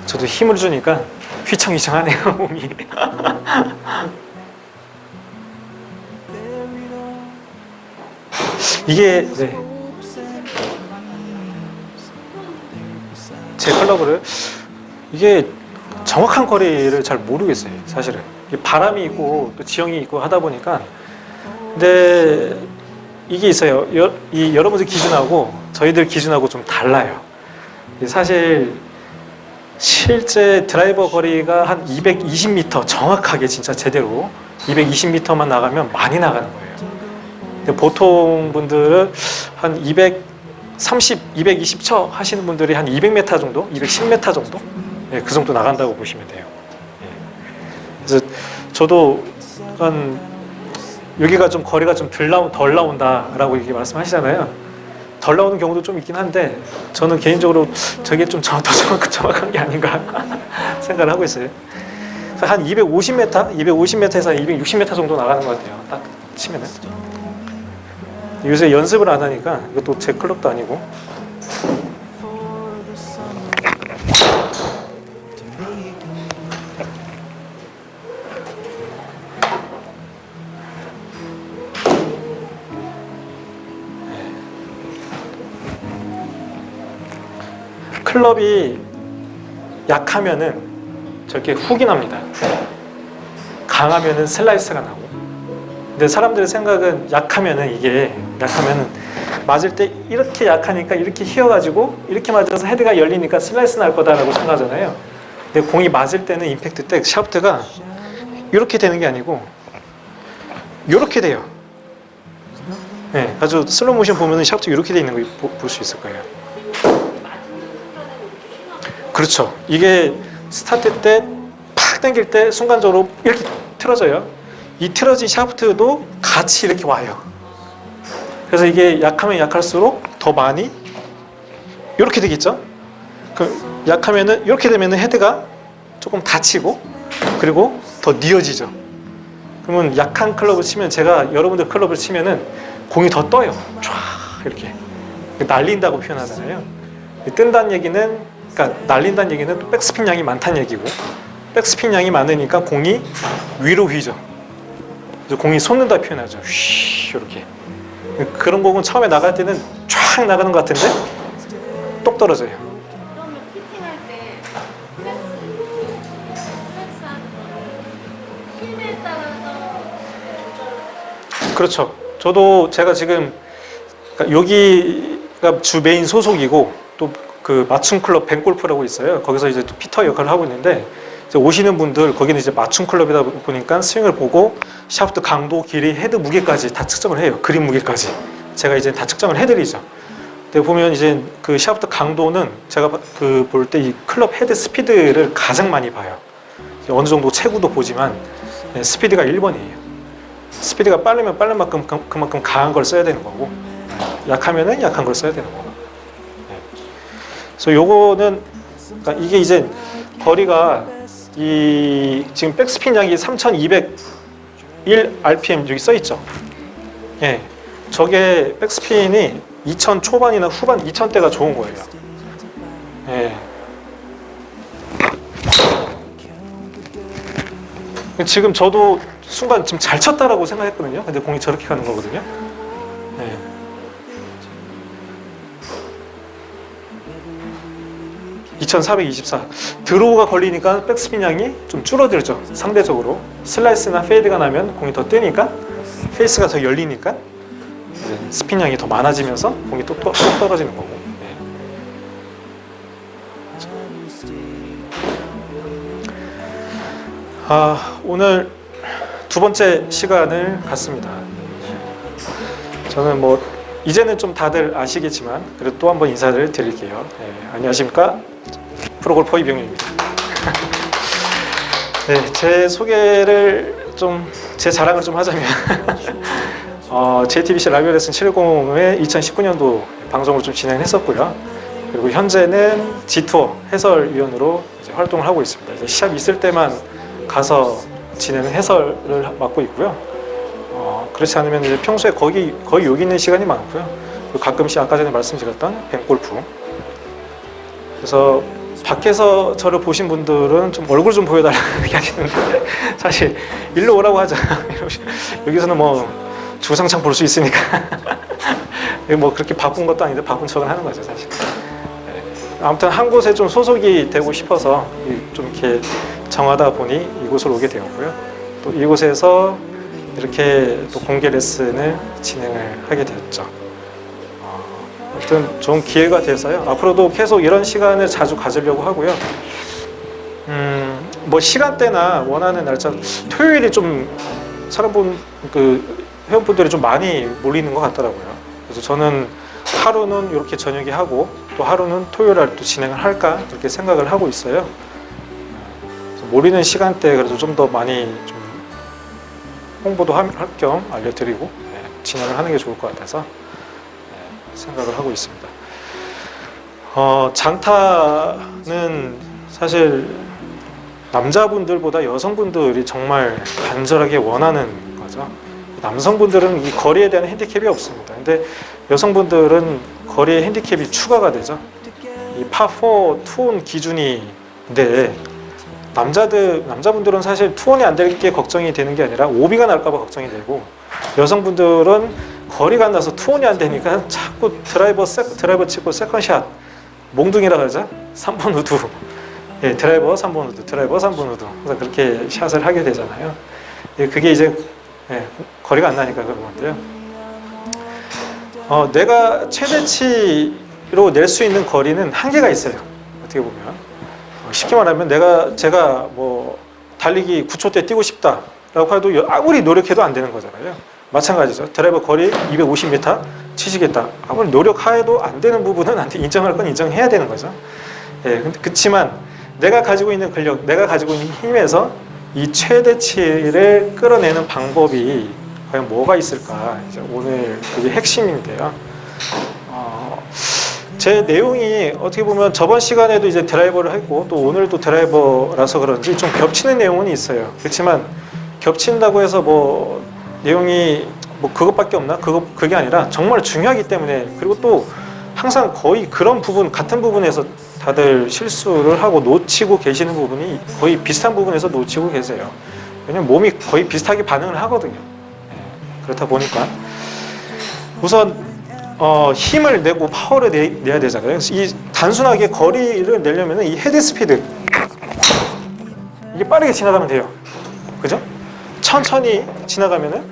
저도 힘을 주니까 휘청휘청하네요, 몸이. 이게 네. 제 클럽을 이게 정확한 거리를 잘 모르겠어요, 사실은. 바람이 있고 또 지형이 있고 하다 보니까. 근데 이게 있어요. 이 여러분들 기준하고 저희들 기준하고 좀 달라요. 사실 실제 드라이버 거리가 한 220m, 정확하게 진짜 제대로 220m만 나가면 많이 나가는 거예요. 근데 보통 분들은 한 230, 220쳐 하시는 분들이 한 200m 정도, 210m 정도, 네, 그 정도 나간다고 보시면 돼요. 네. 그래서 저도 한 여기가 좀 거리가 좀 덜 나온다라고 이렇게 말씀하시잖아요. 덜 나오는 경우도 좀 있긴 한데 저는 개인적으로 저게 좀 더 정확한 게 아닌가 생각을 하고 있어요. 한 250m, 250m에서 260m 정도 나가는 것 같아요. 딱 치면은. 요새 연습을 안 하니까 이것도 제 클럽도 아니고. 클럽이 약하면은 저렇게 훅이 납니다. 강하면은 슬라이스가 나고. 근데 사람들의 생각은 약하면은 맞을 때 이렇게 약하니까 이렇게 휘어가지고 이렇게 맞아서 헤드가 열리니까 슬라이스 날 거다라고 생각하잖아요. 근데 공이 맞을 때는 임팩트 때 샤프트가 이렇게 되는 게 아니고 이렇게 돼요. 네, 아주 슬로우 모션 보면은 샤프트 이렇게 돼 있는 거 볼 수 있을 거예요. 그렇죠. 이게 스타트 때 팍 당길 때 순간적으로 이렇게 틀어져요. 이 틀어진 샤프트도 같이 이렇게 와요. 그래서 이게 약하면 약할수록 더 많이 이렇게 되겠죠. 그 약하면은 이렇게 되면은 헤드가 조금 닫히고 그리고 더 뉘어지죠. 그러면 약한 클럽을 치면 제가 여러분들 클럽을 치면은 공이 더 떠요. 쫙 이렇게 날린다고 표현하잖아요. 뜬다는 얘기는 그러니까 날린다는 얘기는 또 백스핀 양이 많다는 얘기고 백스핀 양이 많으니까 공이 위로 휘죠. 그래서 공이 솟는다 표현하죠. 휘 이렇게. 그런 공은 처음에 나갈 때는 쫙 나가는 것 같은데 똑 떨어져요. 그러면 피팅할 때 플렉스 하는 거는 힘에 따라서 그렇죠. 저도 제가 지금 그러니까 여기가 주 메인 소속이고 또 그 맞춤 클럽 벤골프라고 있어요. 거기서 이제 또 피터 역할을 하고 있는데 이제 오시는 분들 거기는 이제 맞춤 클럽이다 보니까 스윙을 보고 샤프트 강도, 길이, 헤드 무게까지 다 측정을 해요. 그립 무게까지 제가 이제 다 측정을 해드리죠. 근데 보면 이제 그 샤프트 강도는 제가 그 볼 때 이 클럽 헤드 스피드를 가장 많이 봐요. 어느 정도 체구도 보지만 스피드가 1번이에요. 스피드가 빠르면 빠른 만큼 그만큼 강한 걸 써야 되는 거고 약하면은 약한 걸 써야 되는 거고. 그래서 요거는 그러니까 이게 이제 거리가 이 지금 백스핀 양이 3201 RPM 여기 써 있죠. 예, 저게 백스핀이 2000 초반이나 후반 2000대가 좋은 거예요. 예. 지금 저도 순간 지금 잘 쳤다라고 생각했거든요. 근데 공이 저렇게 가는 거거든요. 예. (2424) 드로우가 걸리니까 백스핀 양이 좀 줄어들죠. 상대적으로 슬라이스나 페이드가 나면 공이 더 뜨니까 페이스가 더 열리니까 스핀 양이 더 많아지면서 공이 또 떨어지는 거고. 네. 오늘 두 번째 시간을 갖습니다. 저는 뭐 이제는 좀 다들 아시겠지만 그래도 또 한번 인사를 드릴게요. 안녕하십니까? 프로골퍼 이병윤입니다. 네, 제 소개를 좀, 제 자랑을 좀 하자면 JTBC 라디오 레슨 710의 2019년도 방송을 좀 진행했었고요. 그리고 현재는 G투어 해설위원으로 이제 활동을 하고 있습니다. 이제 시합 있을 때만 가서 진행 해설을 맡고 있고요. 그렇지 않으면 이제 평소에 거의 여기 있는 시간이 많고요. 그리고 가끔씩 아까 전에 말씀드렸던 뱅골프. 그래서 밖에서 저를 보신 분들은 좀 얼굴 좀 보여달라고 얘기하시는데 사실 일로 오라고 하자. 여기서는 뭐 주상창 볼 수 있으니까 뭐 그렇게 바쁜 것도 아닌데 바쁜 척을 하는 거죠 사실. 아무튼 한 곳에 좀 소속이 되고 싶어서 좀 이렇게 정하다 보니 이곳을 오게 되었고요. 또 이곳에서 이렇게 또 공개 레슨을 진행을 하게 되었죠. 아무튼 좋은 기회가 돼서요. 앞으로도 계속 이런 시간을 자주 가지려고 하고요. 뭐 시간대나 원하는 날짜, 토요일이 좀 회원분들이 좀 많이 몰리는 것 같더라고요. 그래서 저는 하루는 이렇게 저녁에 하고 또 하루는 토요일 날 또 진행을 할까 이렇게 생각을 하고 있어요. 그래서 몰리는 시간대에 그래도 좀 더 많이 좀 홍보도 할 겸 알려드리고 진행을 하는 게 좋을 것 같아서 생각을 하고 있습니다. 장타는 사실 남자분들보다 여성분들이 정말 간절하게 원하는 거죠. 남성분들은 이 거리에 대한 핸디캡이 없습니다. 근데 여성분들은 거리에 핸디캡이 추가가 되죠. 이 파4 투혼 기준인데 남자분들은 사실 투혼이 안 될 게 걱정이 되는 게 아니라 오비가 날까봐 걱정이 되고, 여성분들은 거리가 안 나서 투혼이 안 되니까 자꾸 드라이버 치고 세컨샷 몽둥이라 그러죠. 3번 우드, 드라이버 3번 우드, 드라이버 3번 우드, 그래서 그렇게 샷을 하게 되잖아요. 그게 이제 거리가 안 나니까 그런 건데요. 내가 최대치로 낼 수 있는 거리는 한계가 있어요. 어떻게 보면 쉽게 말하면 제가 뭐 달리기 9초 때 뛰고 싶다라고 해도 아무리 노력해도 안 되는 거잖아요. 마찬가지죠. 드라이버 거리 250m 치시겠다. 아무리 노력해도 안 되는 부분은 인정할 건 인정해야 되는 거죠. 그렇지만 내가 가지고 있는 근력, 내가 가지고 있는 힘에서 이 최대치를 끌어내는 방법이 과연 뭐가 있을까? 이제 오늘 그게 핵심인데요. 제 내용이 어떻게 보면 저번 시간에도 이제 드라이버를 했고 또 오늘도 드라이버라서 그런지 좀 겹치는 내용은 있어요. 그렇지만 겹친다고 해서 뭐 내용이 뭐 그것밖에 없나? 그게 아니라 정말 중요하기 때문에, 그리고 또 항상 거의 그런 부분, 같은 부분에서 다들 실수를 하고 놓치고 계시는 부분이 거의 비슷한 부분에서 놓치고 계세요. 왜냐면 몸이 거의 비슷하게 반응을 하거든요. 그렇다 보니까 우선 힘을 내고 파워를 내야 되잖아요. 이 단순하게 거리를 내려면 이 헤드 스피드, 이게 빠르게 지나가면 돼요. 그죠? 천천히 지나가면은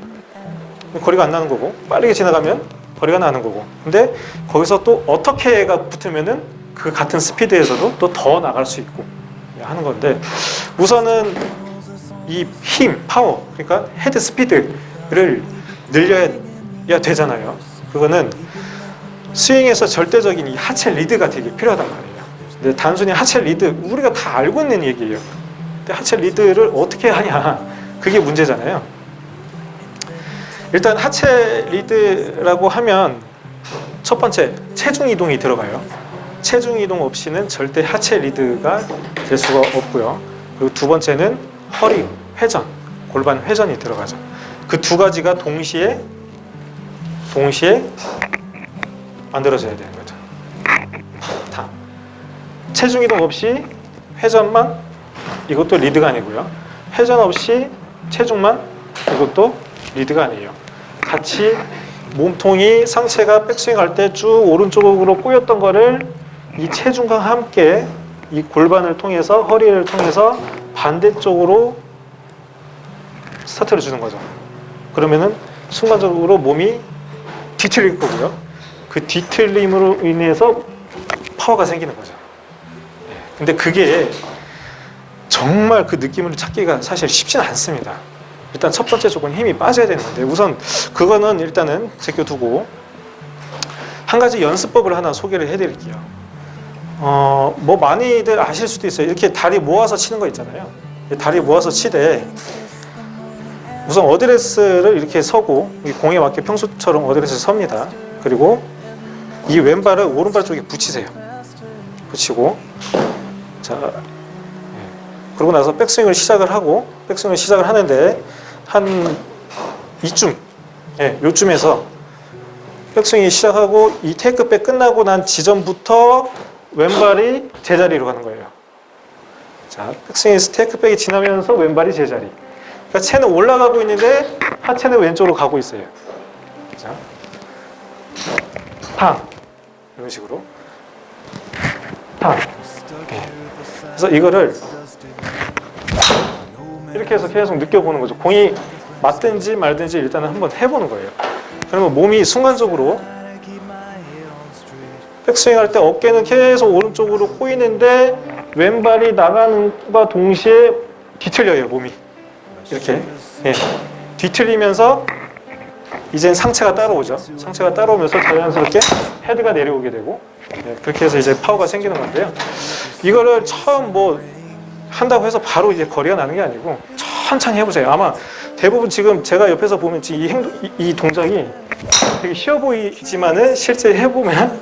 거리가 안 나는 거고, 빠르게 지나가면 거리가 나는 거고. 근데 거기서 또 어떻게가 붙으면은 그 같은 스피드에서도 또 더 나갈 수 있고 하는 건데, 우선은 이 힘, 파워, 그러니까 헤드 스피드를 늘려야 되잖아요. 그거는 스윙에서 절대적인 이 하체 리드가 되게 필요하단 말이에요. 근데 단순히 하체 리드, 우리가 다 알고 있는 얘기예요. 근데 하체 리드를 어떻게 하냐, 그게 문제잖아요. 일단 하체 리드라고 하면 첫 번째, 체중 이동이 들어가요. 체중 이동 없이는 절대 하체 리드가 될 수가 없고요. 그리고 두 번째는 허리 회전, 골반 회전이 들어가죠. 그 두 가지가 동시에 만들어져야 되는 거죠. 다. 체중 이동 없이 회전만, 이것도 리드가 아니고요. 회전 없이 체중만, 이것도 리드가 아니에요. 같이 몸통이, 상체가 백스윙할 때 쭉 오른쪽으로 꼬였던 거를 이 체중과 함께 이 골반을 통해서, 허리를 통해서 반대쪽으로 스타트를 주는 거죠. 그러면은 순간적으로 몸이 뒤틀릴 거고요. 그 뒤틀림으로 인해서 파워가 생기는 거죠. 근데 그게 정말 그 느낌을 찾기가 사실 쉽지는 않습니다. 일단 첫 번째 조건, 힘이 빠져야 되는 건데, 우선 그거는 일단은 제껴두고, 한 가지 연습법을 하나 소개를 해드릴게요. 뭐 많이들 아실 수도 있어요. 이렇게 다리 모아서 치는 거 있잖아요. 다리 모아서 치되 우선 어드레스를 이렇게 서고 이 공에 맞게 평소처럼 어드레스 섭니다. 그리고 이 왼발을 오른발 쪽에 붙이세요. 붙이고 자 그러고 나서 백스윙을 시작을 하고 백스윙을 시작을 하는데 한 이쯤 요쯤에서 백스윙이 시작하고 이 테이크백 끝나고 난 지점부터 왼발이 제자리로 가는 거예요. 자, 백스윙에서 테이크백이 지나면서 왼발이 제자리. 그러니까 채는 올라가고 있는데 하체는 왼쪽으로 가고 있어요. 자, 팡 이런 식으로 팡. 그래서 이거를 이렇게 해서 계속 느껴보는 거죠. 공이 맞든지 말든지 일단은 한번 해보는 거예요. 그러면 몸이 순간적으로 백스윙 할 때 어깨는 계속 오른쪽으로 꼬이는데 왼발이 나가는과 동시에 뒤틀려요, 몸이. 이렇게. 뒤틀리면서 이젠 상체가 따라오죠. 상체가 따라오면서 자연스럽게 헤드가 내려오게 되고 그렇게 해서 이제 파워가 생기는 건데요. 이거를 처음 뭐 한다고 해서 바로 이제 거리가 나는 게 아니고 천천히 해보세요. 아마 대부분 지금 제가 옆에서 보면 이 동작이 되게 쉬워 보이지만은 실제 해보면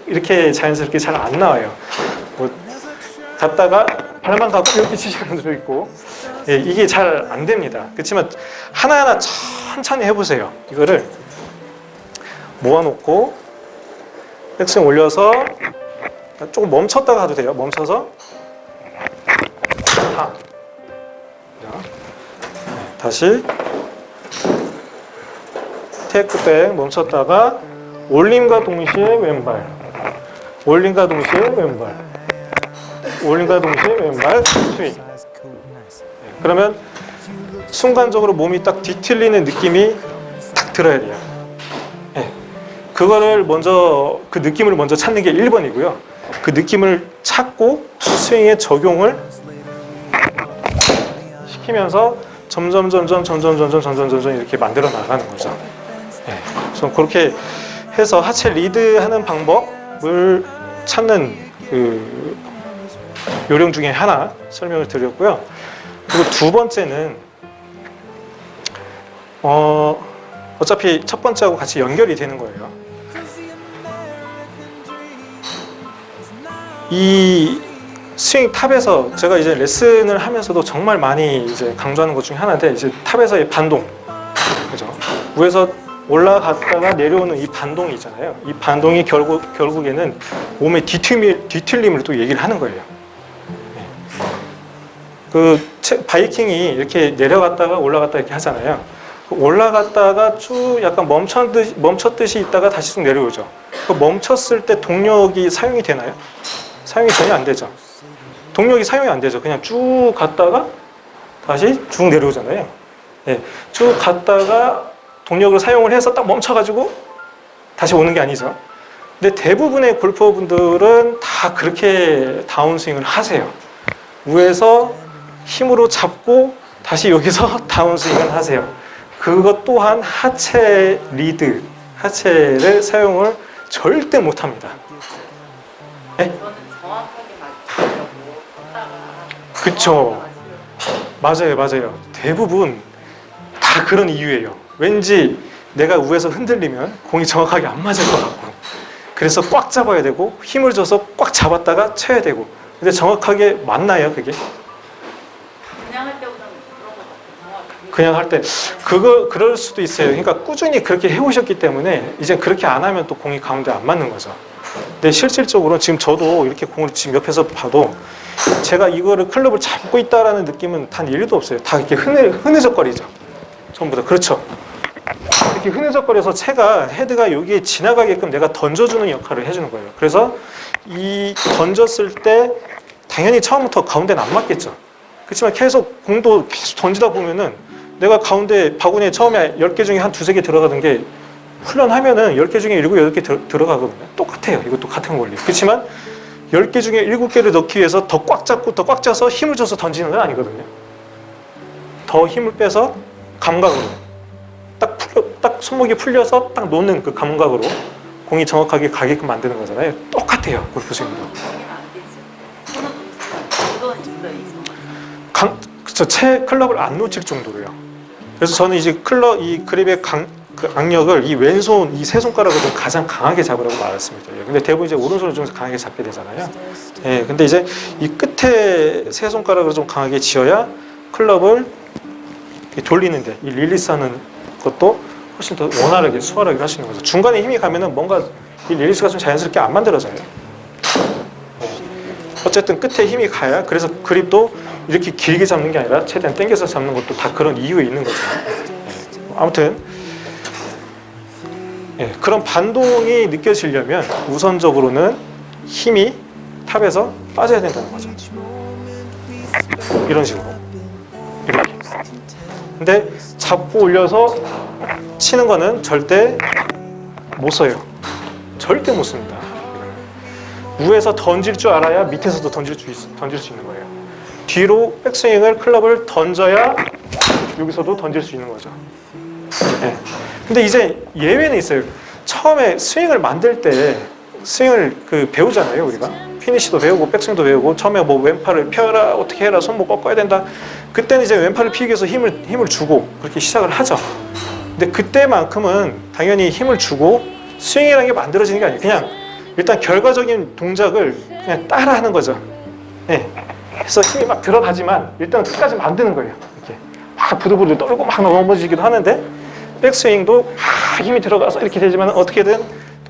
이렇게 자연스럽게 잘 안 나와요. 뭐 갔다가 발만 갖고 이렇게 치시는 분들도 있고 이게 잘 안 됩니다. 그렇지만 하나하나 천천히 해보세요. 이거를 모아놓고 백스윙 올려서 조금 멈췄다가 가도 돼요. 멈춰서 다시 테이크백 멈췄다가 올림과 동시에 왼발 올림과 동시에 왼발 올림과 동시에 왼발 스윙. 그러면 순간적으로 몸이 딱 뒤틀리는 느낌이 딱 들어야 돼요. 그거를 먼저 그 느낌을 먼저 찾는 게 1번이고요. 그 느낌을 찾고 스윙에 적용을 시키면서 점점 이렇게 만들어 나가는 거죠. 그래서 그렇게 해서 하체 리드하는 방법을 찾는 그 요령 중에 하나 설명을 드렸고요. 그리고 두 번째는 어차피 첫 번째하고 같이 연결이 되는 거예요. 이 스윙 탑에서 제가 이제 레슨을 하면서도 정말 많이 이제 강조하는 것 중에 하나인데 이제 탑에서의 반동, 그죠? 위에서 올라갔다가 내려오는 이 반동이 있잖아요. 이 반동이 결국에는 몸의 뒤틀림을 또 얘기를 하는 거예요. 그 바이킹이 이렇게 내려갔다가 올라갔다 이렇게 하잖아요. 올라갔다가 쭉 약간 멈췄듯이 있다가 다시 쭉 내려오죠. 그 멈췄을 때 동력이 사용이 되나요? 사용이 전혀 안 되죠. 동력이 사용이 안 되죠. 그냥 쭉 갔다가 다시 쭉 내려오잖아요. 쭉 갔다가 동력을 사용을 해서 딱 멈춰가지고 다시 오는 게 아니죠. 근데 대부분의 골퍼분들은 다 그렇게 다운스윙을 하세요. 위에서 힘으로 잡고 다시 여기서 다운스윙을 하세요. 그것 또한 하체 리드, 하체를 사용을 절대 못합니다. 그쵸. 맞아요. 대부분 다 그런 이유예요. 왠지 내가 위에서 흔들리면 공이 정확하게 안 맞을 것 같고 그래서 꽉 잡아야 되고 힘을 줘서 꽉 잡았다가 쳐야 되고 근데 정확하게 맞나요 그게? 그냥 할 때보다는 그런 것 같아요. 그냥 할 때 그럴 수도 있어요. 그러니까 꾸준히 그렇게 해오셨기 때문에 이제 그렇게 안 하면 또 공이 가운데 안 맞는 거죠. 근데 실질적으로 지금 저도 이렇게 공을 지금 옆에서 봐도 제가 이거를 클럽을 잡고 있다라는 느낌은 단 1도 없어요. 다 이렇게 흐느적거리죠. 전부 다 그렇죠. 이렇게 흐느적거려서 채가 헤드가 여기에 지나가게끔 내가 던져주는 역할을 해주는 거예요. 그래서 이 던졌을 때 당연히 처음부터 가운데는 안 맞겠죠. 그렇지만 계속 공도 계속 던지다 보면은 내가 가운데 바구니에 처음에 10개 중에 한 2-3개 들어가던 게 훈련하면은 10개 중에 7, 8개 들어가거든요. 똑같아요. 이것도 같은 원리. 그렇지만 10개 중에 7개를 넣기 위해서 더 꽉 잡고 더 꽉 짜서 힘을 줘서 던지는 건 아니거든요. 더 힘을 빼서 감각으로 딱 손목이 풀려서 딱 놓는 그 감각으로 공이 정확하게 가게끔 만드는 거잖아요. 똑같아요. 골프스윙도. 거기는 안 되죠. 저는 있어요, 이 그쵸, 클럽을 안 놓칠 정도로요. 그래서 저는 이제 이 그립의 그 악력을 이 왼손, 이 세 손가락으로 좀 가장 강하게 잡으라고 말했습니다. 근데 대부분 이제 오른손을 좀 강하게 잡게 되잖아요. 예, 근데 이제 이 끝에 세 손가락으로 좀 강하게 쥐어야 클럽을 이렇게 돌리는데 이 릴리스하는 것도 훨씬 더 원활하게 수월하게 할 수 있는 거죠. 중간에 힘이 가면은 뭔가 이 릴리스가 좀 자연스럽게 안 만들어져요. 예. 어쨌든 끝에 힘이 가야 그래서 그립도 이렇게 길게 잡는 게 아니라 최대한 당겨서 잡는 것도 다 그런 이유에 있는 거죠. 예. 아무튼 예, 그런 반동이 느껴지려면 우선적으로는 힘이 탑에서 빠져야 된다는 거죠. 이런 식으로 이렇게. 근데 잡고 올려서 치는 거는 절대 못 써요. 절대 못 씁니다. 위에서 던질 줄 알아야 밑에서도 던질 수 있는 거예요. 뒤로 백스윙을 클럽을 던져야 여기서도 던질 수 있는 거죠. 네. 근데 이제 예외는 있어요. 처음에 스윙을 만들 때 스윙을 배우잖아요, 우리가. 피니시도 배우고 백스윙도 배우고 처음에 뭐 왼팔을 펴라, 어떻게 해라, 손목 꺾어야 된다. 그때는 이제 왼팔을 피기 위해서 힘을 주고 그렇게 시작을 하죠. 근데 그때만큼은 당연히 힘을 주고 스윙이라는 게 만들어지는 게 아니에요. 그냥 일단 결과적인 동작을 그냥 따라하는 거죠. 네. 그래서 힘이 막 들어가지만 일단 끝까지 만드는 거예요. 이렇게 막 부들부들 떨고 막 넘어지기도 하는데 백스윙도 막 힘이 들어가서 이렇게 되지만 어떻게든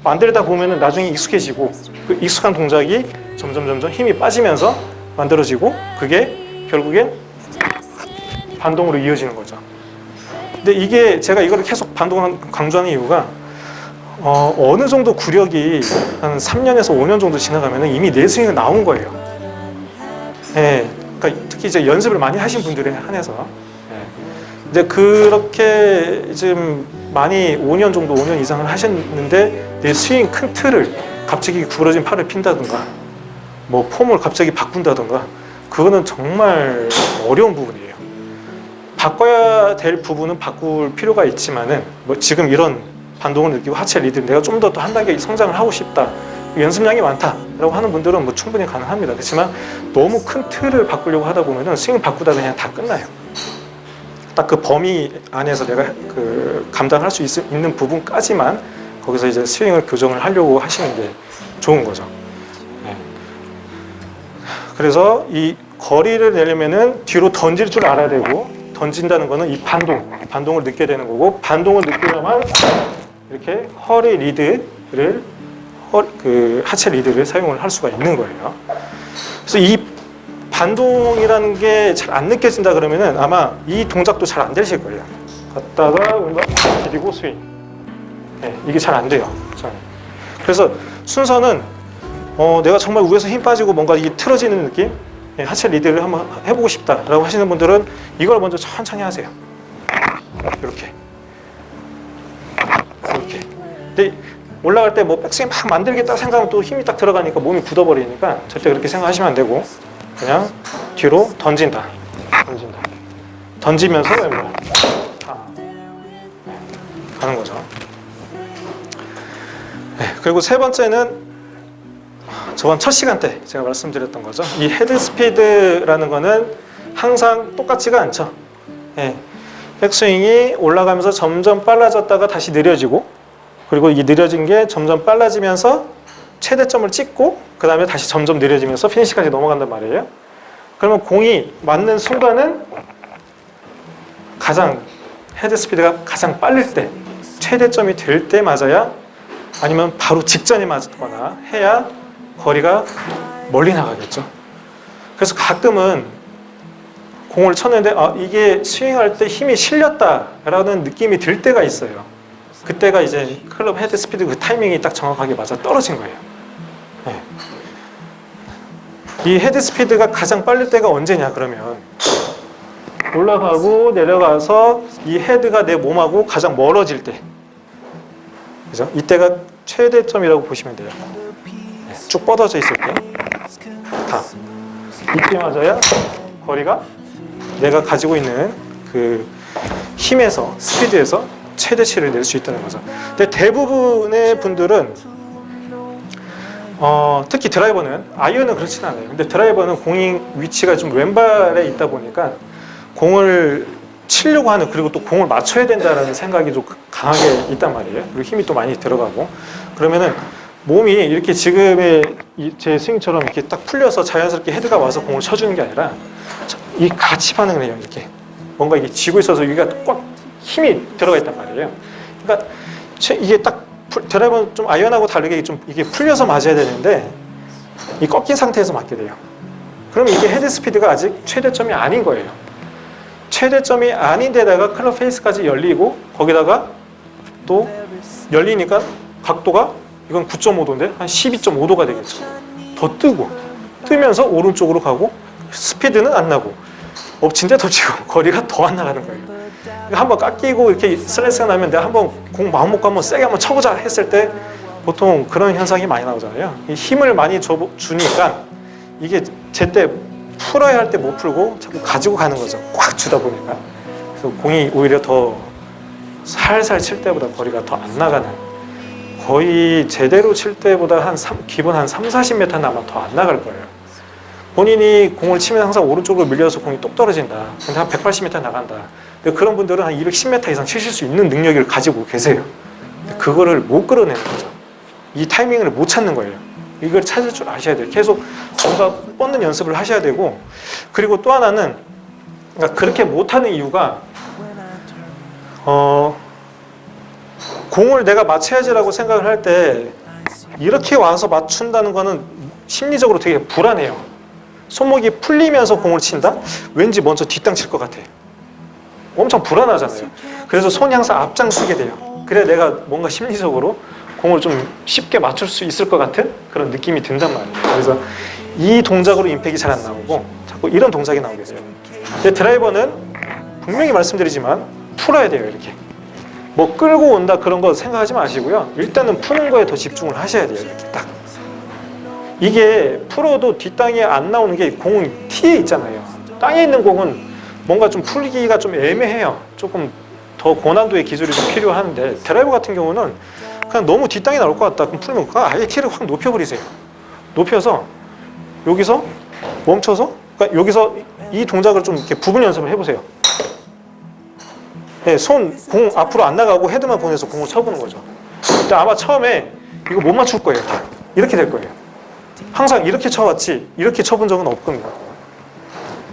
만들다 보면은 나중에 익숙해지고 그 익숙한 동작이 점점 힘이 빠지면서 만들어지고 그게 결국엔 반동으로 이어지는 거죠. 근데 이게 제가 이거를 계속 반동을 강조하는 이유가 어느 정도 구력이 한 3년에서 5년 정도 지나가면은 이미 내 스윙은 나온 거예요. 예, 그러니까 특히 이제 연습을 많이 하신 분들에 한해서. 예. 근데 그렇게 지금 많이 5년 이상을 하셨는데 내 스윙 큰 틀을 갑자기 구부러진 팔을 핀다든가 뭐 폼을 갑자기 바꾼다든가 그거는 정말 어려운 부분이에요. 바꿔야 될 부분은 바꿀 필요가 있지만은 뭐 지금 이런 반동을 느끼고 하체 리드 내가 좀 더 한 단계 성장을 하고 싶다. 연습량이 많다라고 하는 분들은 뭐 충분히 가능합니다. 그렇지만 너무 큰 틀을 바꾸려고 하다 보면은 스윙 바꾸다 그냥 다 끝나요. 딱 그 범위 안에서 내가 감당할 수 있는 부분까지만 거기서 이제 스윙을 교정을 하려고 하시는 게 좋은 거죠. 네. 그래서 이 거리를 내려면은 뒤로 던질 줄 알아야 되고 던진다는 거는 이 반동을 느껴야 되는 거고 반동을 느끼려면 이렇게 허리 리드를 하체 리드를 사용을 할 수가 있는 거예요. 그래서 이 반동이라는 게 잘 안 느껴진다 그러면은 아마 이 동작도 잘 안 되실 거예요. 갔다가 뭔가 디디고 스윙. 네, 이게 잘 안 돼요. 그래서 순서는 내가 정말 위에서 힘 빠지고 뭔가 이게 틀어지는 느낌, 하체 리드를 한번 해보고 싶다라고 하시는 분들은 이걸 먼저 천천히 하세요. 이렇게. 근데 올라갈 때 뭐 백스윙 막 만들겠다 생각하면 또 힘이 딱 들어가니까 몸이 굳어버리니까 절대 그렇게 생각하시면 안 되고 그냥 뒤로 던진다. 던지면서 왼발 가는 거죠. 네, 그리고 세 번째는 저번 첫 시간 때 제가 말씀드렸던 거죠. 이 헤드 스피드라는 거는 항상 똑같지가 않죠. 네, 백스윙이 올라가면서 점점 빨라졌다가 다시 느려지고 그리고 이 느려진 게 점점 빨라지면서 최대점을 찍고 그 다음에 다시 점점 느려지면서 피니시까지 넘어간단 말이에요. 그러면 공이 맞는 순간은 가장 헤드 스피드가 가장 빠를 때 최대점이 될 때 맞아야 아니면 바로 직전에 맞거나 해야 거리가 멀리 나가겠죠. 그래서 가끔은 공을 쳤는데 이게 스윙할 때 힘이 실렸다라는 느낌이 들 때가 있어요. 그때가 이제 클럽 헤드 스피드 그 타이밍이 딱 정확하게 맞아 떨어진 거예요. 네. 이 헤드 스피드가 가장 빠를 때가 언제냐 그러면 올라가고 내려가서 이 헤드가 내 몸하고 가장 멀어질 때, 그죠? 이때가 최대점이라고 보시면 돼요. 네. 쭉 뻗어져 있을 때, 이때 맞아야 거리가 내가 가지고 있는 그 힘에서 스피드에서 최대치를 낼 수 있다는 거죠. 근데 대부분의 분들은 특히 드라이버는, 아이언은 그렇진 않아요. 근데 드라이버는 공이 위치가 좀 왼발에 있다 보니까 공을 치려고 하는, 그리고 또 공을 맞춰야 된다는 생각이 좀 강하게 있단 말이에요. 그리고 힘이 또 많이 들어가고, 그러면은 몸이 이렇게 지금의 제 스윙처럼 이렇게 딱 풀려서 자연스럽게 헤드가 와서 공을 쳐주는 게 아니라 이 같이 반응을 해요. 이렇게 뭔가 이게 쥐고 있어서 여기가 꽉 힘이 들어가 있단 말이에요. 그러니까 이게 딱 드라이버는 좀 아이언하고 다르게 좀 이게 풀려서 맞아야 되는데 이 꺾인 상태에서 맞게 돼요. 그럼 이게 헤드 스피드가 아직 최대점이 아닌 거예요. 최대점이 아닌데다가 클럽 페이스까지 열리고 거기다가 또 열리니까 각도가 이건 9.5도인데 한 12.5도가 되겠죠. 더 뜨면서 오른쪽으로 가고 스피드는 안 나고 엎친 데 덮치고 거리가 더 안 나가는 거예요. 그러니까 한번 깎이고 이렇게 슬래스가 나면 내가 한번 공 마음 먹고 한번 세게 한번 쳐보자 했을 때 보통 그런 현상이 많이 나오잖아요. 이 힘을 많이 주니까 이게 제때 풀어야 할 때 못 풀고 자꾸 가지고 가는 거죠. 꽉 주다 보니까. 그래서 공이 오히려 더 살살 칠 때보다 거리가 더 안 나가는, 거의 제대로 칠 때보다 기본 한 30-40m는 아마 더 안 나갈 거예요. 본인이 공을 치면 항상 오른쪽으로 밀려서 공이 똑 떨어진다. 근데 한 180m 나간다. 근데 그런 분들은 한 210m 이상 치실 수 있는 능력을 가지고 계세요. 그거를 못 끌어내는 거죠. 이 타이밍을 못 찾는 거예요. 이걸 찾을 줄 아셔야 돼요. 계속 뭔가 뻗는 연습을 하셔야 되고, 그리고 또 하나는, 그러니까 그렇게 못하는 이유가 공을 내가 맞춰야지라고 생각을 할 때 이렇게 와서 맞춘다는 거는 심리적으로 되게 불안해요. 손목이 풀리면서 공을 친다? 왠지 먼저 뒷땅 칠 것 같아. 엄청 불안하잖아요. 그래서 손이 항상 앞장서게 돼요. 그래야 내가 뭔가 심리적으로 공을 좀 쉽게 맞출 수 있을 것 같은 그런 느낌이 든단 말이에요. 그래서 이 동작으로 임팩이 잘 안 나오고 자꾸 이런 동작이 나오게 돼요. 근데 드라이버는 분명히 말씀드리지만 풀어야 돼요. 이렇게 뭐 끌고 온다 그런 거 생각하지 마시고요. 일단은 푸는 거에 더 집중을 하셔야 돼요. 이렇게 딱. 이게 풀어도 뒷땅이 안 나오는 게 공은 티에 있잖아요. 땅에 있는 공은 뭔가 좀 풀기가 좀 애매해요. 조금 더 고난도의 기술이 좀 필요한데, 드라이버 같은 경우는 그냥 너무 뒷땅이 나올 것 같다. 그럼 풀면 아예 키를 확 높여버리세요. 높여서 여기서 멈춰서, 그러니까 여기서 이 동작을 좀 이렇게 부분 연습을 해보세요. 네, 공 앞으로 안 나가고 헤드만 보내서 공을 쳐보는 거죠. 근데 아마 처음에 이거 못 맞출 거예요. 다. 이렇게 될 거예요. 항상 이렇게 쳐왔지 이렇게 쳐본 적은 없거든요.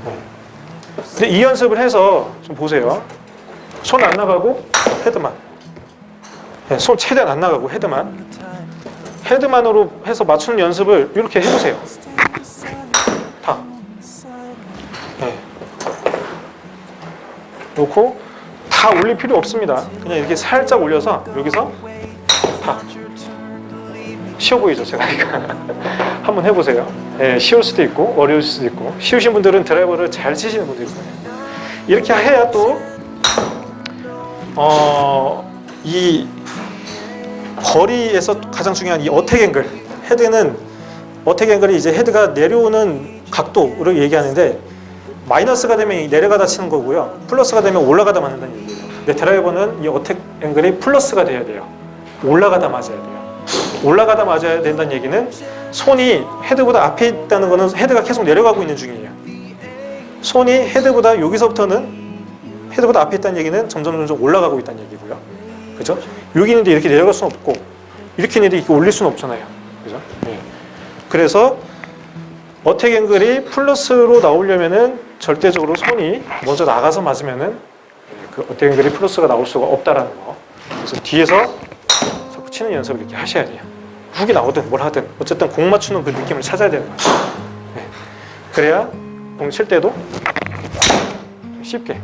네. 근데 이 연습을 해서 좀 보세요. 손 안 나가고 헤드만. 네, 손 최대한 안 나가고 헤드만으로 해서 맞추는 연습을 이렇게 해보세요. 다. 네. 놓고 다 올릴 필요 없습니다. 그냥 이렇게 살짝 올려서 여기서 다. 쉬워 보이죠, 제가 이거. 한번 해보세요. 네, 쉬울 수도 있고 어려울 수도 있고, 쉬우신 분들은 드라이버를 잘 치시는 분들이 있어요. 이렇게 해야 또 이 거리에서 가장 중요한 이 어택 앵글, 헤드는 어택 앵글이 이제 헤드가 내려오는 각도를 얘기하는데, 마이너스가 되면 내려가다 치는 거고요, 플러스가 되면 올라가다 맞는다는 얘기예요. 근데 드라이버는 이 어택 앵글이 플러스가 돼야 돼요. 올라가다 맞아야 돼요. 올라가다 맞아야 된다는 얘기는 손이 헤드보다 앞에 있다는 거는 헤드가 계속 내려가고 있는 중이에요. 손이 헤드보다 여기서부터는 헤드보다 앞에 있다는 얘기는 점점 올라가고 있다는 얘기고요. 그죠? 여기 있는데 이렇게 내려갈 수는 없고, 이렇게 있는데 이렇게 올릴 수는 없잖아요. 그죠? 네. 그래서 어택 앵글이 플러스로 나오려면은 절대적으로 손이 먼저 나가서 맞으면은 그 어택 앵글이 플러스가 나올 수가 없다라는 거. 그래서 뒤에서 자꾸 치는 연습을 이렇게 하셔야 돼요. 훅이 나오든 뭘 하든 어쨌든 공 맞추는 그 느낌을 찾아야 되는 거예요. 네. 그래야 공 칠 때도 쉽게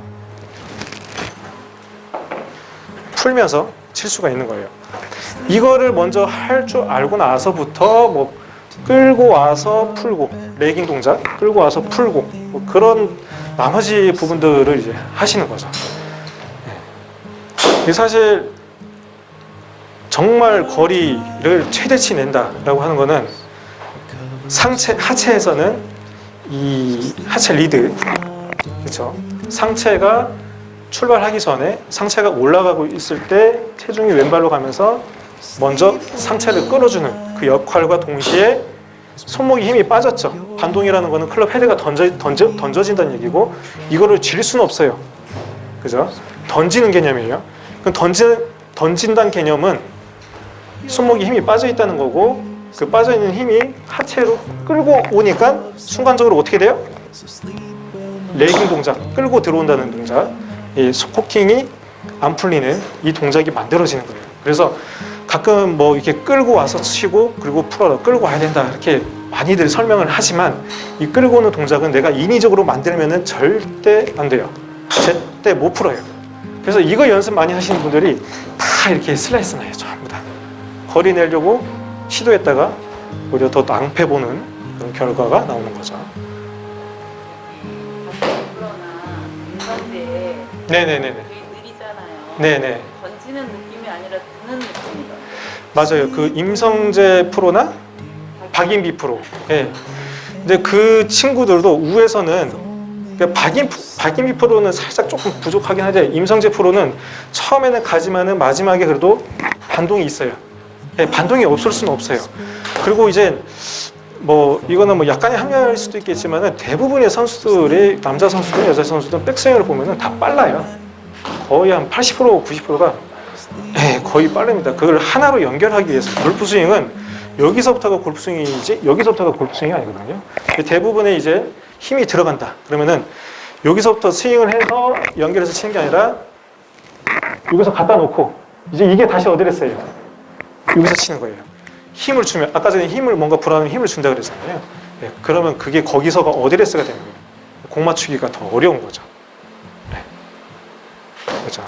풀면서 칠 수가 있는 거예요. 이거를 먼저 할 줄 알고 나서부터 뭐 끌고 와서 풀고, 레깅 동작 끌고 와서 풀고, 뭐 그런 나머지 부분들을 이제 하시는 거죠. 네. 사실 정말 거리를 최대치 낸다라고 하는 거는 하체에서는 이 하체 리드, 그렇죠? 상체가 출발하기 전에 상체가 올라가고 있을 때 체중이 왼발로 가면서 먼저 상체를 끌어주는 그 역할과 동시에 손목에 힘이 빠졌죠. 반동이라는 거는 클럽 헤드가 던져진다는 얘기고 이거를 질 수는 없어요. 그죠? 던지는 개념이에요. 그럼 던진다는 개념은 손목에 힘이 빠져 있다는 거고 그 빠져 있는 힘이 하체로 끌고 오니까 순간적으로 어떻게 돼요? 레깅 동작, 끌고 들어온다는 동작, 이 코킹이 안 풀리는 이 동작이 만들어지는 거예요. 그래서 가끔 뭐 이렇게 끌고 와서 치고 그리고 풀어라, 끌고 와야 된다 이렇게 많이들 설명을 하지만 이 끌고 오는 동작은 내가 인위적으로 만들면은 절대 안 돼요. 절대 못 풀어요. 그래서 이거 연습 많이 하시는 분들이 다 이렇게 슬라이스 나요. 전부 다 거리 내려고 시도했다가 오히려 더 낭패 보는 그런 결과가 나오는 거죠. 네네네네. 되게 느리잖아요. 네네. 던지는 느낌이 아니라 드는 느낌이다. 맞아요. 그 임성재 프로나 박인비 프로. 예. 근데 그 친구들도 우에서는 그러니까 박인비 프로는 살짝 조금 부족하긴 한데 임성재 프로는 처음에는 가지만은 마지막에 그래도 반동이 있어요. 예, 반동이 없을 수는 없어요. 그리고 이제 뭐 이거는 뭐 약간의 합리화일 수도 있겠지만은 대부분의 선수들이 남자 선수든 여자 선수든 백스윙을 보면은 다 빨라요. 거의 한 80% 90%가 거의 빠릅니다. 그걸 하나로 연결하기 위해서 골프 스윙은 여기서부터가 골프 스윙이지 여기서부터가 골프 스윙이 아니거든요. 대부분의 이제 힘이 들어간다. 그러면은 여기서부터 스윙을 해서 연결해서 치는 게 아니라 여기서 갖다 놓고 이제 이게 다시 어드레스예요. 여기서 치는 거예요. 힘을 주면 아까 전에 힘을 뭔가 불안한 힘을 준다 그랬잖아요. 네, 그러면 그게 거기서가 어드레스가 되는 거예요. 공 맞추기가 더 어려운 거죠. 네. 그렇죠.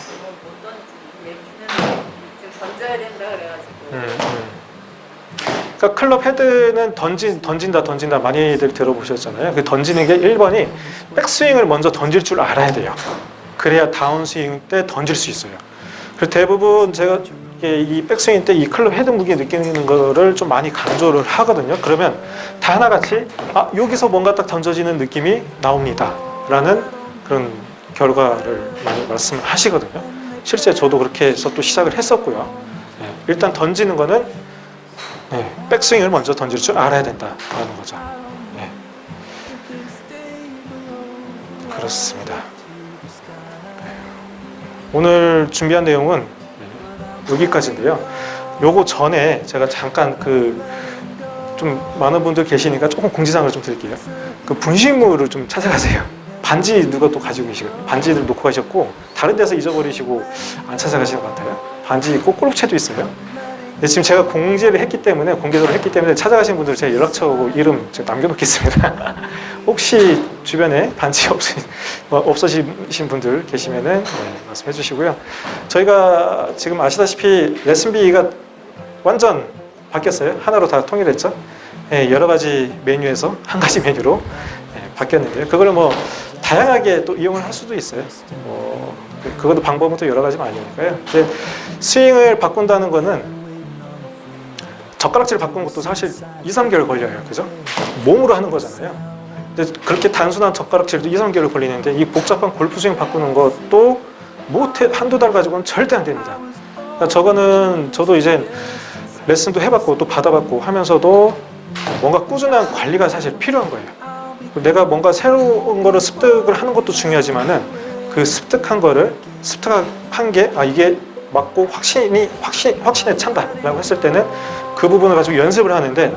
지금 던져야 된다 그래가지고. 그러니까 클럽 헤드는 던진다 많이들 들어보셨잖아요. 그 던지는 게 1번이 백스윙을 먼저 던질 줄 알아야 돼요. 그래야 다운스윙 때 던질 수 있어요. 그래서 대부분 제가 이 백스윙 때 이 클럽 헤드 무게 느끼는 거를 좀 많이 강조를 하거든요. 그러면 다 하나같이 여기서 뭔가 딱 던져지는 느낌이 나옵니다 라는 그런 결과를 많이 말씀을 하시거든요. 실제 저도 그렇게 해서 또 시작을 했었고요. 네, 일단 던지는 거는 백스윙을 먼저 던질 줄 알아야 된다라는 거죠. 네. 그렇습니다. 네. 오늘 준비한 내용은 여기까지인데요. 요거 전에 제가 잠깐 좀 많은 분들 계시니까 조금 공지사항을 좀 드릴게요. 그 분실물을 좀 찾아가세요. 반지 누가 또 가지고 계시거든요. 반지를 놓고 가셨고 다른 데서 잊어버리시고 안 찾아가시는 것 같아요. 반지 있고 골프채도 있어요. 근데 지금 제가 공개를 했기 때문에 찾아가신 분들 제가 연락처하고 이름 제가 남겨놓겠습니다. 혹시 주변에 반지 없으신 분들 계시면은 말씀해 주시고요. 저희가 지금 아시다시피 레슨비가 완전 바뀌었어요. 하나로 다 통일했죠. 여러 가지 메뉴에서 한 가지 메뉴로 바뀌었는데요. 그걸 뭐 다양하게 또 이용을 할 수도 있어요. 그것도 방법은 또 여러 가지가 아니니까요. 근데 스윙을 바꾼다는 거는 젓가락질을 바꾸는 것도 사실 2, 3개월 걸려요. 그죠? 몸으로 하는 거잖아요. 근데 그렇게 단순한 젓가락질도 2, 3개월 걸리는데 이 복잡한 골프 스윙 바꾸는 것도 한두 달 가지고는 절대 안 됩니다. 그러니까 저도 이제 레슨도 해봤고 또 받아봤고 하면서도 뭔가 꾸준한 관리가 사실 필요한 거예요. 내가 뭔가 새로운 거를 습득을 하는 것도 중요하지만은 그 습득한 게 이게 맞고 확신에 찬다라고 했을 때는 그 부분을 가지고 연습을 하는데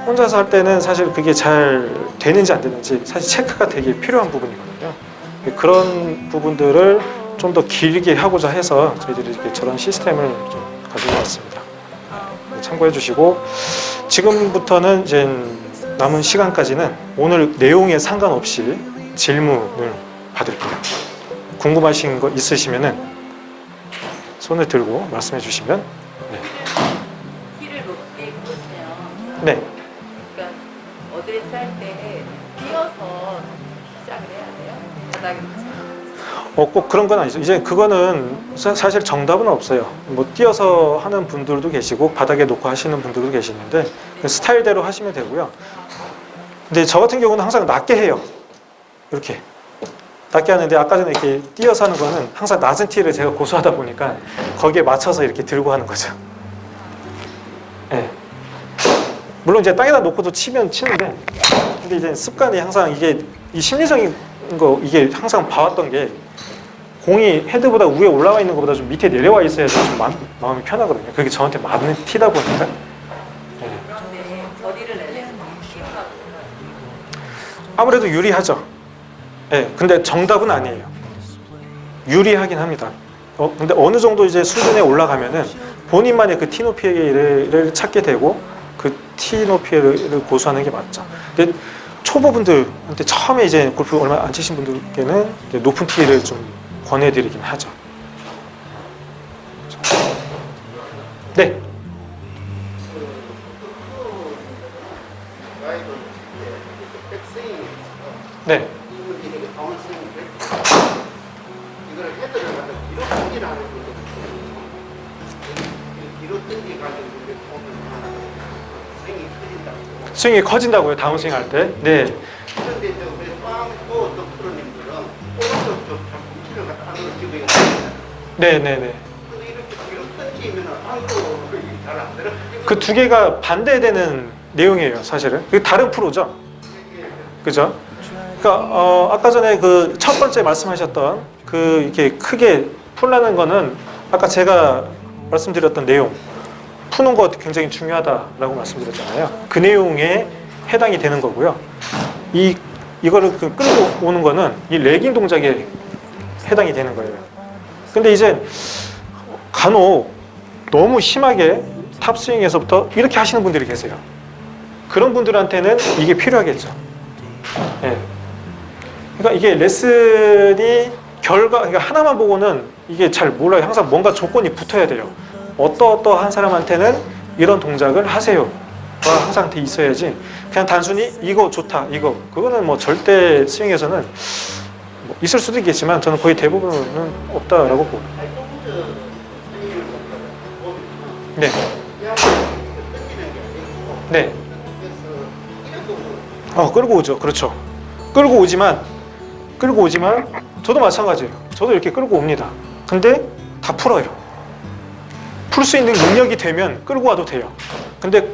혼자서 할 때는 사실 그게 잘 되는지 안 되는지 사실 체크가 되게 필요한 부분이거든요. 그런 부분들을 좀 더 길게 하고자 해서 저희들이 이렇게 저런 시스템을 좀 가지고 왔습니다. 참고해 주시고 지금부터는 이제 남은 시간까지는 오늘 내용에 상관없이 질문을 받을게요. 궁금하신 거 있으시면은 손을 들고 말씀해 주시면 키를 높게 꽂으면 네. 그러니까 어드레스 할 때 뛰어서 시작을 해야 돼요? 바닥에 놓지 꼭 그런 건 아니죠. 이제 그거는 사실 정답은 없어요. 뭐 뛰어서 하는 분들도 계시고 바닥에 놓고 하시는 분들도 계시는데 스타일대로 하시면 되고요. 근데 저 같은 경우는 항상 낮게 해요. 이렇게 닿게 하는데 아까 전에 이렇게 띄어서 하는 거는 항상 낮은 티를 제가 고수하다 보니까 거기에 맞춰서 이렇게 들고 하는 거죠. 예. 물론 이제 땅에다 놓고도 치면 치는데, 근데 이제 습관이 항상 이게 이 심리적인 거 이게 항상 봐왔던 게 공이 헤드보다 위에 올라와 있는 것보다 좀 밑에 내려와 있어야 좀 마음이 편하거든요. 그게 저한테 맞는 티다 보니까. 예. 그런데 거리를 내려면 힘하고 아무래도 유리하죠. 예. 근데 정답은 아니에요. 유리하긴 합니다. 근데 어느 정도 이제 수준에 올라가면은 본인만의 그 티 높이를 찾게 되고 그 티 높이를 고수하는 게 맞죠. 근데 초보분들한테 처음에 이제 골프 얼마 안 치신 분들께는 이제 높은 티를 좀 권해드리긴 하죠. 네. 네. 이거를 헤드를 갖다 뒤로 당기라는 거거든요. 뒤로 당기가지고 이렇게 보면 스윙이 커진다고. 스윙이 커진다고요, 다운스윙 할 때? 네. 그런데 저왜 빵또 프로님들은 오른쪽 쪽 뒤로 갖다 안으로 집어요. 네네네. 근데 이렇게 뒤로 던지면 안으로 잘안 들어. 그 두 개가 반대되는 내용이에요, 사실은. 그게 다른 프로죠? 그죠? 그러니까 아까 전에 그 첫 번째 말씀하셨던 그 이렇게 크게 풀라는 거는 아까 제가 말씀드렸던 내용, 푸는 거 굉장히 중요하다라고 말씀드렸잖아요. 그 내용에 해당이 되는 거고요. 이거를 그 끌고 오는 거는 이 레깅 동작에 해당이 되는 거예요. 근데 이제 간혹 너무 심하게 탑스윙에서부터 이렇게 하시는 분들이 계세요. 그런 분들한테는 이게 필요하겠죠. 예. 그러니까 이게 레슨이 그러니까 하나만 보고는 이게 잘 몰라요. 항상 뭔가 조건이 붙어야 돼요. 어떠한 사람한테는 이런 동작을 하세요가 항상 돼 있어야지. 그냥 단순히 이거 좋다, 그거는 뭐 절대 스윙에서는 뭐 있을 수도 있겠지만 저는 거의 대부분은 없다라고 보고. 네. 네. 끌고 오죠. 그렇죠. 끌고 오지만 저도 마찬가지예요. 저도 이렇게 끌고 옵니다. 근데 다 풀어요. 풀 수 있는 능력이 되면 끌고 와도 돼요. 근데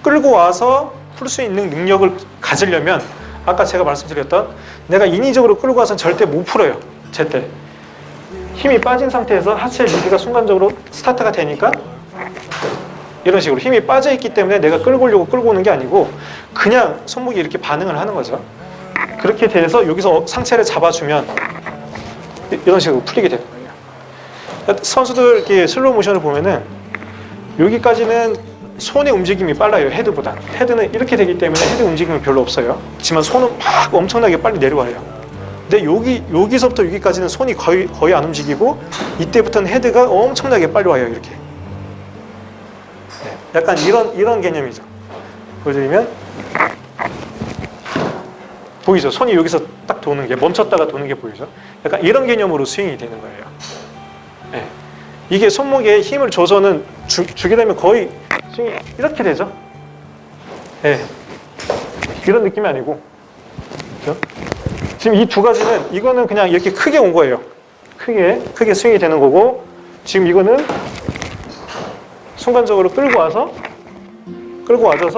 끌고 와서 풀 수 있는 능력을 가지려면 아까 제가 말씀드렸던 내가 인위적으로 끌고 와서는 절대 못 풀어요. 제때 힘이 빠진 상태에서 하체 리드가 순간적으로 스타트가 되니까 이런 식으로 힘이 빠져 있기 때문에 내가 끌고 오려고 끌고 오는 게 아니고 그냥 손목이 이렇게 반응을 하는 거죠. 그렇게 돼서 여기서 상체를 잡아주면 이런 식으로 풀리게 되는 거예요. 선수들 이렇게 슬로우 모션을 보면은 여기까지는 손의 움직임이 빨라요. 헤드보다. 헤드는 이렇게 되기 때문에 헤드 움직임이 별로 없어요. 하지만 손은 막 엄청나게 빨리 내려와요. 근데 여기서부터 여기까지는 손이 거의 안 움직이고 이때부터는 헤드가 엄청나게 빨리 와요. 이렇게. 네, 약간 이런 개념이죠. 보여드리면 보이죠? 손이 여기서 딱 도는 게 멈췄다가 도는 게 보이죠? 약간 이런 개념으로 스윙이 되는 거예요. 네. 이게 손목에 힘을 줘서는 주게 되면 거의 스윙이 이렇게 되죠? 네. 이런 느낌이 아니고 그렇죠? 지금 이 두 가지는 이거는 그냥 이렇게 크게 온 거예요. 크게 스윙이 되는 거고 지금 이거는 순간적으로 끌고 와서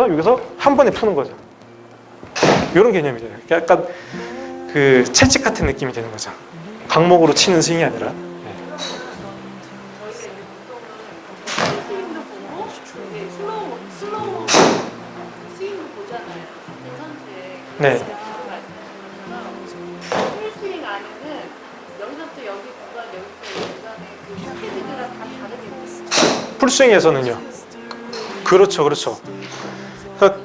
여기서 한 번에 푸는 거죠. 이런 개념이 돼요. 약간 그 채찍 같은 느낌이 되는 거죠. 강목으로 치는 스윙이 아니라. 스윙도 보고 슬로우 스윙도 보잖아요. 같은 선수의 네. 풀스윙 안에는 여기서부터 여기 구간, 여기부터 여기 구간에 그 스피드가 다 다르게 보여요. 풀스윙에서는요. 그렇죠. 그러니까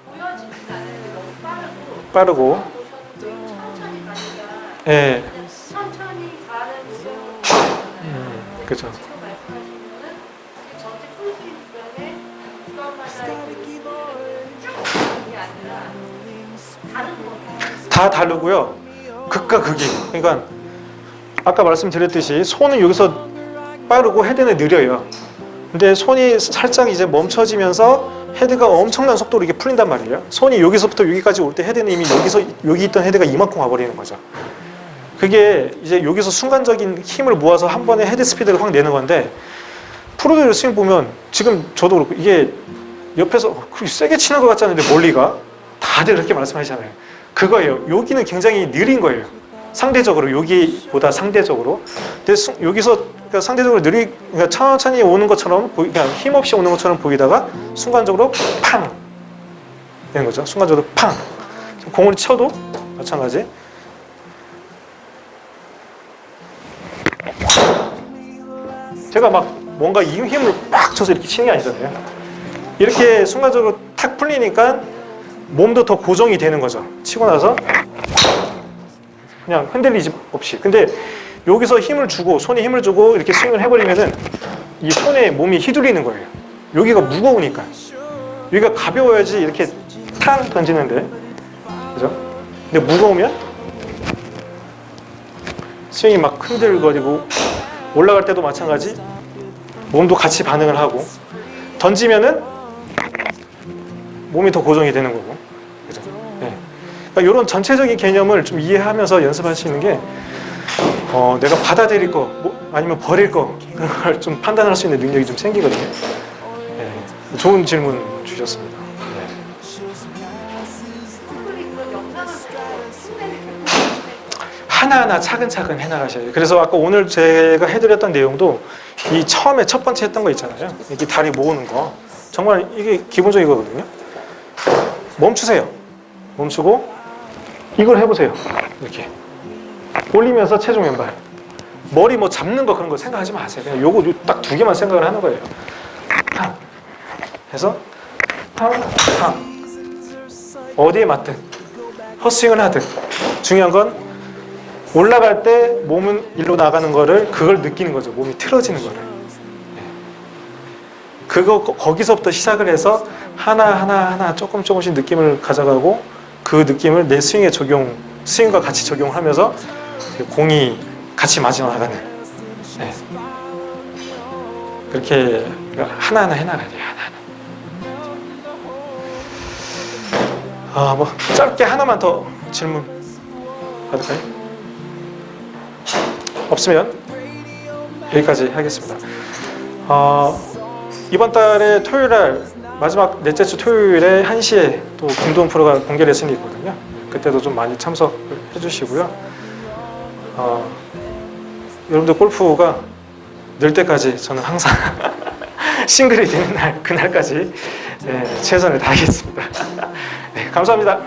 보여지는 않아요. 너무 빠르고. 천천히 가니까 예. 천천히 가는 모습을 보여주잖아요. 그죠. 지금 말씀하신 거는 전체 풀스윙 주변에 구간마다 쭉 가는 게 아니라 다른 거예요. 다 다르고요. 극과 극이. 그러니까 아까 말씀드렸듯이 손은 여기서 빠르고 헤드는 느려요. 근데 손이 살짝 이제 멈춰지면서 헤드가 엄청난 속도로 이렇게 풀린단 말이에요. 손이 여기서부터 여기까지 올 때 헤드는 이미 여기 있던 헤드가 이만큼 와버리는 거죠. 그게 이제 여기서 순간적인 힘을 모아서 한 번에 헤드 스피드를 확 내는 건데 프로들 스윙 보면 지금 저도 그렇고 이게 옆에서 그렇게 세게 치는 것 같지 않은데 멀리가 다들 그렇게 말씀하시잖아요. 그거예요. 여기는 굉장히 느린 거예요. 상대적으로 여기보다 상대적으로. 근데 여기서 그러니까 상대적으로 그러니까 천천히 오는 것처럼 그러니까 힘 없이 오는 것처럼 보이다가 순간적으로 팡 되는 거죠. 순간적으로 팡. 공을 쳐도 마찬가지. 제가 막 뭔가 이 힘을 팍 쳐서 이렇게 치는 게 아니잖아요. 이렇게 순간적으로 탁 풀리니까 몸도 더 고정이 되는 거죠. 치고 나서 그냥 흔들리지 없이. 근데 여기서 힘을 주고 손에 힘을 주고 이렇게 스윙을 해버리면은 이 손에 몸이 휘둘리는 거예요. 여기가 무거우니까. 여기가 가벼워야지 이렇게 탕 던지는데, 그죠? 근데 무거우면 스윙이 막 흔들거리고 올라갈 때도 마찬가지. 몸도 같이 반응을 하고 던지면은 몸이 더 고정이 되는 거고, 그죠? 네. 그러니까 이런 전체적인 개념을 좀 이해하면서 연습할 수 있는 게 내가 받아들일 거 아니면 버릴 거 그런 걸 좀 판단할 수 있는 능력이 좀 생기거든요. 네. 좋은 질문 주셨습니다. 네. 그런 영상을 하나하나 차근차근 해나가셔야 돼요. 그래서 아까 오늘 제가 해드렸던 내용도 이 처음에 첫 번째 했던 거 있잖아요. 이렇게 다리 모으는 거. 정말 이게 기본적이거든요. 멈추세요. 멈추고 이걸 해보세요. 이렇게 올리면서 체중 왼발. 머리 뭐 잡는 거 그런 거 생각하지 마세요. 그냥 요거 딱 두 개만 생각을 하는 거예요. 탕 해서 탕. 어디에 맞든 헛스윙을 하든 중요한 건 올라갈 때 몸은 일로 나가는 거를 그걸 느끼는 거죠. 몸이 틀어지는 거를. 거기서부터 시작을 해서 하나 조금씩 느낌을 가져가고 그 느낌을 내 스윙에 스윙과 같이 적용하면서 공이 같이 맞아 나가는. 네. 그렇게 하나하나 해나가야 돼요. 하나하나. 뭐 짧게 하나만 더 질문 받을까요? 없으면 여기까지 하겠습니다. 이번 달에 토요일날 마지막 넷째 주 토요일에 1시에 또 김도훈 프로가 공개 레슨이 있거든요. 그때도 좀 많이 참석해 주시고요. 여러분들 골프가 늘 때까지 저는 항상 싱글이 되는 날 그날까지 최선을 다하겠습니다. 네, 감사합니다.